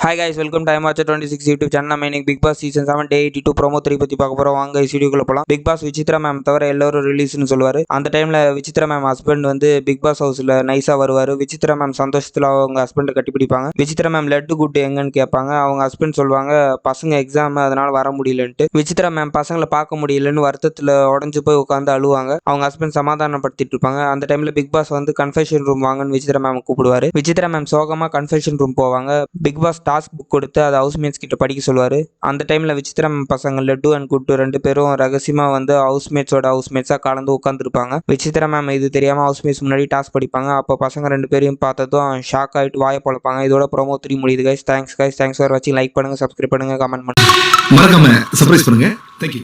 Hi guys, welcome to ஐமாச்சர் 26 YouTube channel. நம்ம இன்னைக்கு Bigg Boss season 7 day 82 promo 3 பற்றி பார்க்க போகிறோம். வாங்க வீடியோக்குள்ள போகலாம். பிக் பாஸ் விசித்ரா மேம் தவிர எல்லாரும் ரிலீஸ்னு சொல்லுவார். அந்த டைமில் விசித்ரா மேம் ஹஸ்பண்ட் வந்து பிக் பாஸ் ஹவுஸில் நைஸாக வருவார். விசித்ரா மேம் சந்தோஷத்தில் அவங்க ஹஸ்பண்டை கட்டிப்பிடிப்பாங்க. விசித்ரா மேம் லட்டு குட்டு எங்கன்னு கேட்பாங்க. அவங்க ஹஸ்பண்ட் சொல்லுவாங்க பசங்க எக்ஸாம் அதனால வர முடியலன்ட்டு. விசித்ரா மேம் பசங்களை பார்க்க முடியலன்னு வருத்தத்தில் உடஞ்சு போய் உட்காந்து அழுவாங்க. அவங்க ஹஸ்பண்ட் சமாதானப்படுத்திட்டு இருப்பாங்க. அந்த டைமில் பிக் பாஸ் வந்து கன்ஃபெஷன் ரூம் வாங்கன்னு விசித்ரா மேம் கூப்பிடுவார். விசித்ரா மேம் சோகமாக கன்ஃபெஷன் ரூம் போவாங்க. பிக் பாஸ் டாஸ்க் புக் கொடுத்து அதை ஹவுஸ்மேட்ஸ் கிட்ட படிக்க சொல்லுவார். அந்த டைமில் விசித்ரா மேம் பசங்க லட்டு அண்ட் குட்டு 2 பேரும் ரகசியமாக வந்து ஹவுஸ்மேட்ஸாக கலந்து உட்காந்துருப்பாங்க. விசித்ரா மேம் இது தெரியாமல் ஹவுஸ்மேட்ஸ் முன்னாடி டாஸ்க் படிப்பாங்க. அப்போ பசங்க 2 பேரையும் பார்த்ததும் ஷாக் ஆகிட்டு வாயை பொழப்பாங்க. இதோட ப்ரோமோ 3 முடியுது கைஸ். தேங்க்ஸ் ஃபார் வாட்சிங். லைக் பண்ணுங்கள், சப்ஸ்கிரைப் பண்ணுங்கள், கமெண்ட் பண்ணுங்கள். மறக்காம சர்ப்ரைஸ் பண்ணுங்க. தேங்க்யூ.